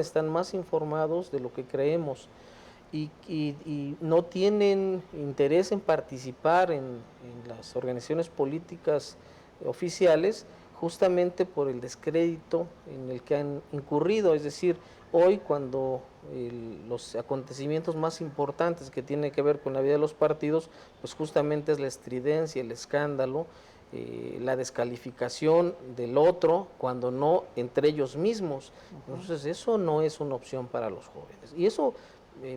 están más informados de lo que creemos y no tienen interés en participar en las organizaciones políticas oficiales justamente por el descrédito en el que han incurrido. Es decir, hoy cuando los acontecimientos más importantes que tienen que ver con la vida de los partidos, pues justamente es la estridencia, el escándalo, la descalificación del otro, cuando no entre ellos mismos. Entonces eso no es una opción para los jóvenes. Y eso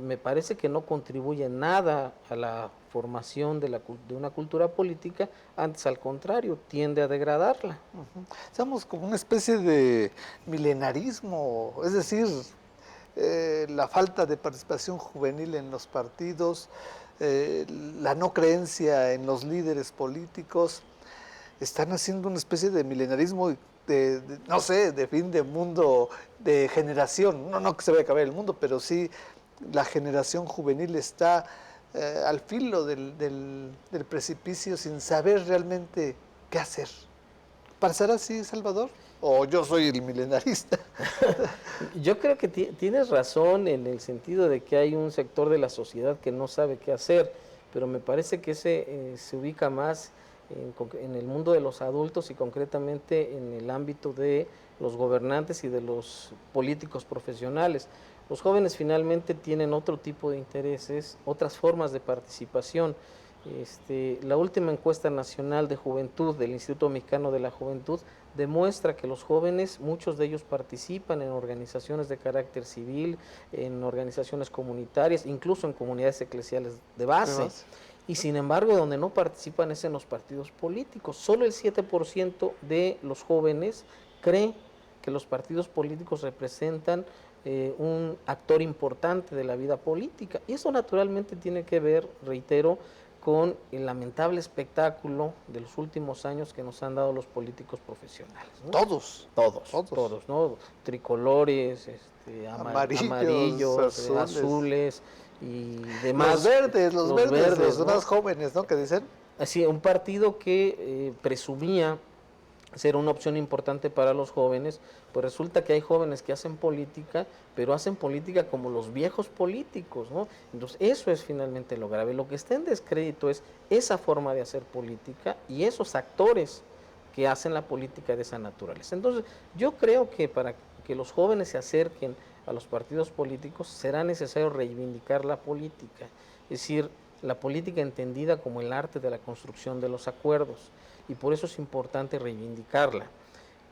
me parece que no contribuye nada a la formación de una cultura política, antes al contrario, tiende a degradarla. Somos como una especie de milenarismo, es decir, la falta de participación juvenil en los partidos, la no creencia en los líderes políticos, están haciendo una especie de milenarismo no sé, de fin de mundo, de generación, no que se vaya a acabar el mundo, pero sí la generación juvenil está al filo del precipicio sin saber realmente qué hacer. ¿Pasará así, Salvador? ¿O yo soy el milenarista? Yo creo que tienes razón en el sentido de que hay un sector de la sociedad que no sabe qué hacer, pero me parece que ese se ubica más en el mundo de los adultos y concretamente en el ámbito de los gobernantes y de los políticos profesionales. Los jóvenes finalmente tienen otro tipo de intereses, otras formas de participación. La última encuesta nacional de juventud del Instituto Mexicano de la Juventud demuestra que los jóvenes, muchos de ellos participan en organizaciones de carácter civil, en organizaciones comunitarias, incluso en comunidades eclesiales de base. Y sin embargo, donde no participan es en los partidos políticos. Solo el 7% de los jóvenes cree que los partidos políticos representan un actor importante de la vida política. Y eso naturalmente tiene que ver, reitero, con el lamentable espectáculo de los últimos años que nos han dado los políticos profesionales, ¿no? Todos, ¿no? Tricolores, amarillos, azules y demás. Los verdes, los ¿no? Más jóvenes, ¿no? Que dicen. Así, un partido que presumía ser una opción importante para los jóvenes, pues resulta que hay jóvenes que hacen política, pero hacen política como los viejos políticos, ¿no? Entonces eso es finalmente lo grave. Lo que está en descrédito es esa forma de hacer política y esos actores que hacen la política de esa naturaleza. Entonces yo creo que para que los jóvenes se acerquen a los partidos políticos será necesario reivindicar la política, es decir, la política entendida como el arte de la construcción de los acuerdos, y por eso es importante reivindicarla.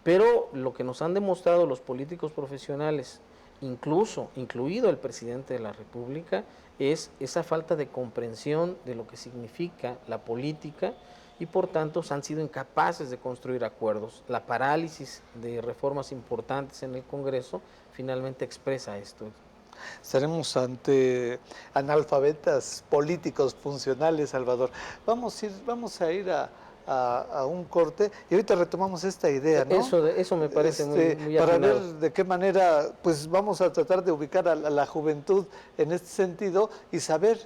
Pero lo que nos han demostrado los políticos profesionales, incluido el presidente de la República, es esa falta de comprensión de lo que significa la política y por tanto han sido incapaces de construir acuerdos. La parálisis de reformas importantes en el Congreso finalmente expresa esto. Estaremos ante analfabetas políticos funcionales, Salvador. Vamos a ir a un corte y ahorita retomamos esta idea, ¿no? Eso me parece muy para afinado. ver de qué manera pues vamos a tratar de ubicar a la juventud en este sentido y saber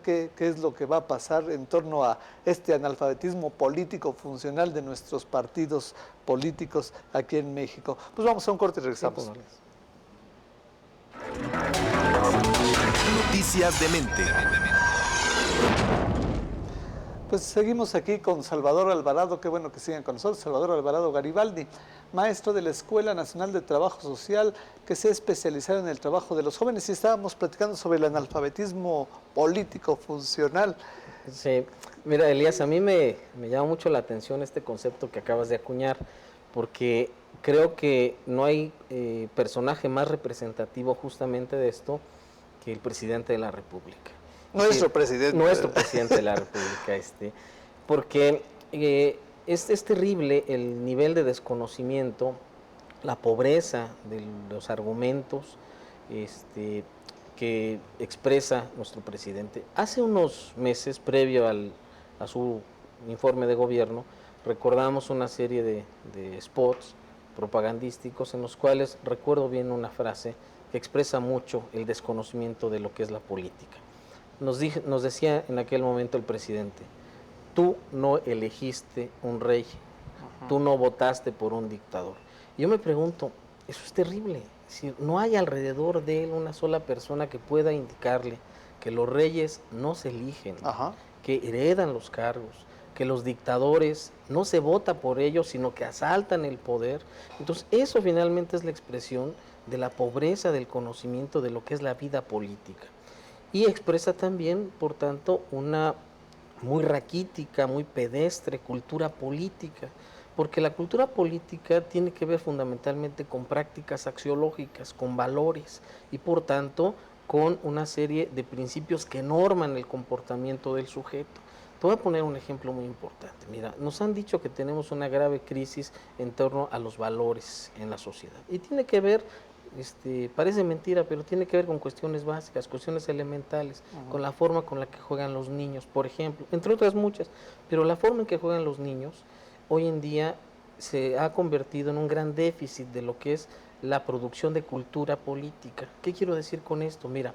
qué es lo que va a pasar en torno a este analfabetismo político funcional de nuestros partidos políticos aquí en México. Pues vamos a un corte y regresamos. Noticias de mente. Pues seguimos aquí con Salvador Alvarado, qué bueno que sigan con nosotros, Salvador Alvarado Garibaldi, maestro de la Escuela Nacional de Trabajo Social, que se ha especializado en el trabajo de los jóvenes, y estábamos platicando sobre el analfabetismo político funcional. Sí, mira, Elías, a mí me llama mucho la atención este concepto que acabas de acuñar, porque creo que no hay personaje más representativo justamente de esto que el presidente de la República. Nuestro presidente de la República, porque es terrible el nivel de desconocimiento, la pobreza de los argumentos que expresa nuestro presidente. Hace unos meses, previo a su informe de gobierno, recordamos una serie de spots propagandísticos en los cuales recuerdo bien una frase que expresa mucho el desconocimiento de lo que es la política. Nos decía en aquel momento el presidente: tú no elegiste un rey, tú no votaste por un dictador. Y yo me pregunto, eso es terrible, Es decir, no hay alrededor de él una sola persona que pueda indicarle que los reyes no se eligen, Ajá. que heredan los cargos, que los dictadores no se vota por ellos, sino que asaltan el poder. Entonces, eso finalmente es la expresión de la pobreza del conocimiento de lo que es la vida política. Y expresa también, por tanto, una muy raquítica, muy pedestre cultura política, porque la cultura política tiene que ver fundamentalmente con prácticas axiológicas, con valores y por tanto con una serie de principios que norman el comportamiento del sujeto. Te voy a poner un ejemplo muy importante. Mira, nos han dicho que tenemos una grave crisis en torno a los valores en la sociedad y tiene que ver, parece mentira, pero tiene que ver con cuestiones básicas, cuestiones elementales, con la forma con la que juegan los niños, por ejemplo, entre otras muchas, pero la forma en que juegan los niños hoy en día se ha convertido en un gran déficit de lo que es la producción de cultura política. ¿Qué quiero decir con esto? Mira,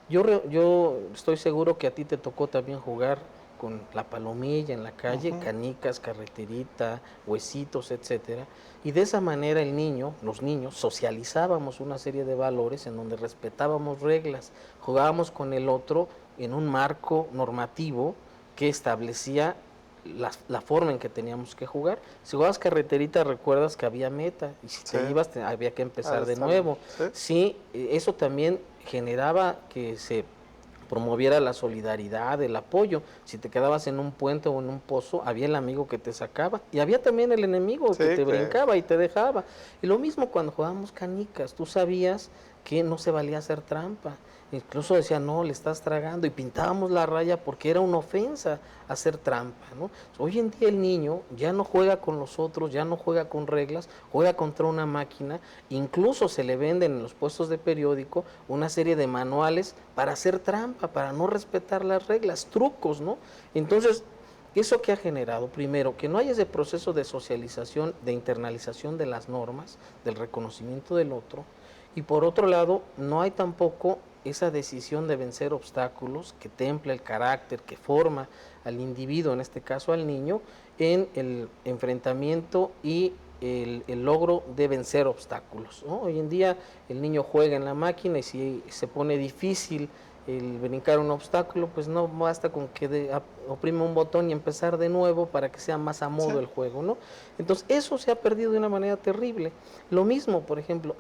yo estoy seguro que a ti te tocó también jugar con la palomilla en la calle, canicas, carreterita, huesitos, etcétera, y de esa manera el niño, los niños, socializábamos una serie de valores en donde respetábamos reglas, jugábamos con el otro en un marco normativo que establecía la forma en que teníamos que jugar. Si jugabas carreterita, recuerdas que había meta, y si te ibas, había que empezar de nuevo. Sí, eso también generaba que se promoviera la solidaridad, el apoyo. Si te quedabas en un puente o en un pozo, había el amigo que te sacaba y había también el enemigo que te brincaba y te dejaba. Y lo mismo cuando jugábamos canicas, tú sabías que no se valía hacer trampa. Incluso decía, no, le estás tragando, y pintábamos la raya porque era una ofensa hacer trampa, ¿no? Hoy en día el niño ya no juega con los otros, ya no juega con reglas, juega contra una máquina, incluso se le venden en los puestos de periódico una serie de manuales para hacer trampa, para no respetar las reglas, trucos, ¿no? Entonces, ¿eso qué ha generado? Primero, que no hay ese proceso de socialización, de internalización de las normas, del reconocimiento del otro, y por otro lado, no hay tampoco esa decisión de vencer obstáculos que templa el carácter, que forma al individuo, en este caso al niño, en el enfrentamiento y el logro de vencer obstáculos, ¿no? Hoy en día el niño juega en la máquina y si se pone difícil el brincar un obstáculo, pues no basta con que oprime un botón y empezar de nuevo para que sea más a modo el juego, ¿no? Entonces eso se ha perdido de una manera terrible. Lo mismo, por ejemplo,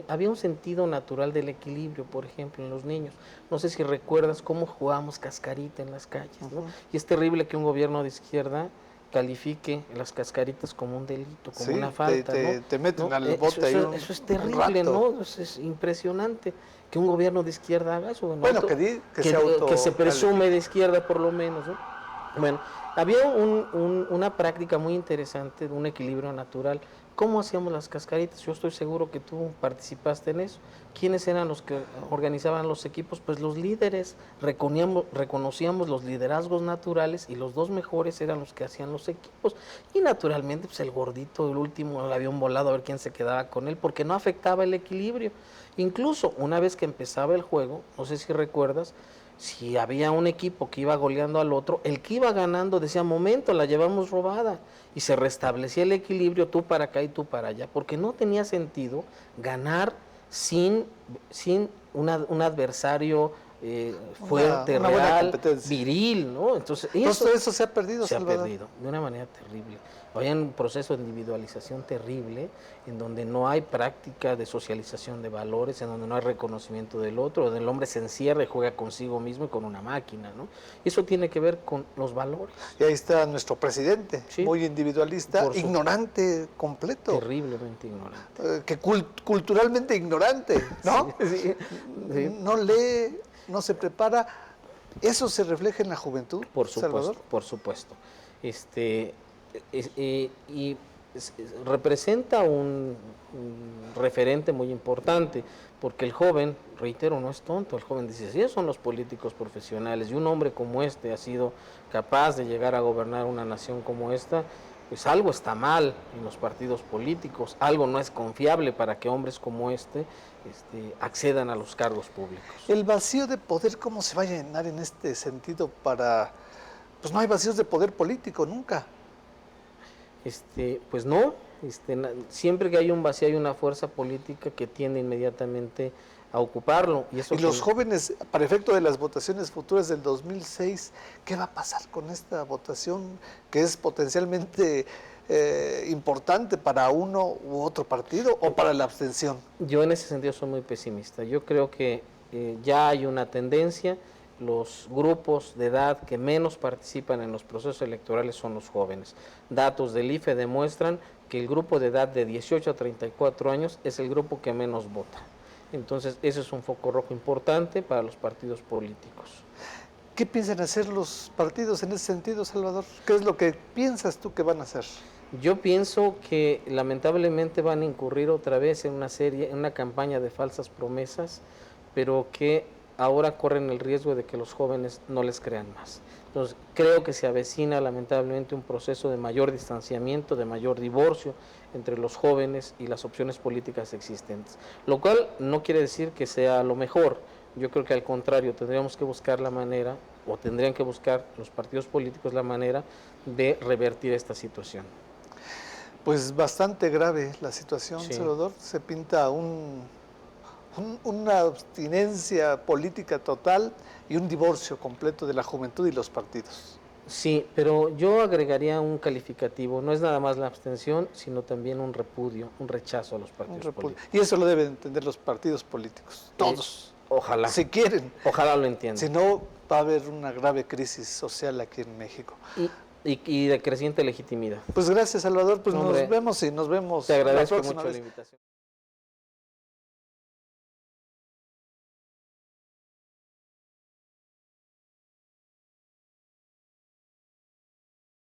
había un sentido natural del equilibrio, por ejemplo, en los niños. No sé si recuerdas cómo jugábamos cascarita en las calles, ¿no? Y es terrible que un gobierno de izquierda califique las cascaritas como un delito, como una falta, ¿no? Te meten al bote ahí eso es terrible, ¿no? Es impresionante que un gobierno de izquierda haga eso. Bueno, que se presume de izquierda por lo menos, ¿no? Bueno, había una práctica muy interesante de un equilibrio natural. ¿Cómo hacíamos las cascaritas? Yo estoy seguro que tú participaste en eso. ¿Quiénes eran los que organizaban los equipos? Pues los líderes. Reconocíamos los liderazgos naturales y los dos mejores eran los que hacían los equipos. Y naturalmente, pues el gordito, el último, el avión volado, a ver quién se quedaba con él, porque no afectaba el equilibrio. Incluso una vez que empezaba el juego, no sé si recuerdas, si había un equipo que iba goleando al otro, el que iba ganando decía, momento, la llevamos robada, y se restablecía el equilibrio, tú para acá y tú para allá, porque no tenía sentido ganar sin un adversario fuerte, real, viril, ¿no? Entonces eso se ha perdido, se ha perdido de una manera terrible. Hay un proceso de individualización terrible en donde no hay práctica de socialización de valores, en donde no hay reconocimiento del otro, donde el hombre se encierra y juega consigo mismo y con una máquina, ¿no? Eso tiene que ver con los valores. Y ahí está nuestro presidente, muy individualista, ignorante completo. Terriblemente ignorante. Que culturalmente ignorante, ¿no? Sí. No lee, no se prepara. ¿Eso se refleja en la juventud, por supuesto, Salvador? Por supuesto. Representa un referente muy importante, porque el joven, reitero, no es tonto, el joven dice, si esos son los políticos profesionales y un hombre como este ha sido capaz de llegar a gobernar una nación como esta, pues algo está mal en los partidos políticos, algo no es confiable para que hombres como este accedan a los cargos públicos. El vacío de poder, ¿cómo se va a llenar en este sentido para...? Pues no hay vacíos de poder político, nunca. Pues no, Siempre que hay un vacío hay una fuerza política que tiende inmediatamente a ocuparlo. Y los jóvenes, para efecto de las votaciones futuras del 2006, ¿qué va a pasar con esta votación que es potencialmente importante para uno u otro partido o para la abstención? Yo en ese sentido soy muy pesimista. Yo creo que ya hay una tendencia. Los grupos de edad que menos participan en los procesos electorales son los jóvenes. Datos del IFE demuestran que el grupo de edad de 18 a 34 años es el grupo que menos vota. Entonces, ese es un foco rojo importante para los partidos políticos. ¿Qué piensan hacer los partidos en ese sentido, Salvador? ¿Qué es lo que piensas tú que van a hacer? Yo pienso que lamentablemente van a incurrir otra vez en una campaña de falsas promesas, pero que ahora corren el riesgo de que los jóvenes no les crean más. Entonces, creo que se avecina lamentablemente un proceso de mayor distanciamiento, de mayor divorcio entre los jóvenes y las opciones políticas existentes, lo cual no quiere decir que sea lo mejor. Yo creo que al contrario, tendríamos que buscar la manera, o tendrían que buscar los partidos políticos la manera de revertir esta situación. Pues bastante grave la situación, Sí. Salvador. Se pinta una abstinencia política total y un divorcio completo de la juventud y los partidos. Sí, pero yo agregaría un calificativo, no es nada más la abstención, sino también un repudio, un rechazo a los partidos políticos. Y eso lo deben entender los partidos políticos, todos. Ojalá. Si quieren. Ojalá lo entiendan. Si no, va a haber una grave crisis social aquí en México. Y de creciente legitimidad. Pues gracias, Salvador. Pues Hombre, nos vemos y nos vemos te agradezco la próxima mucho vez. la invitación.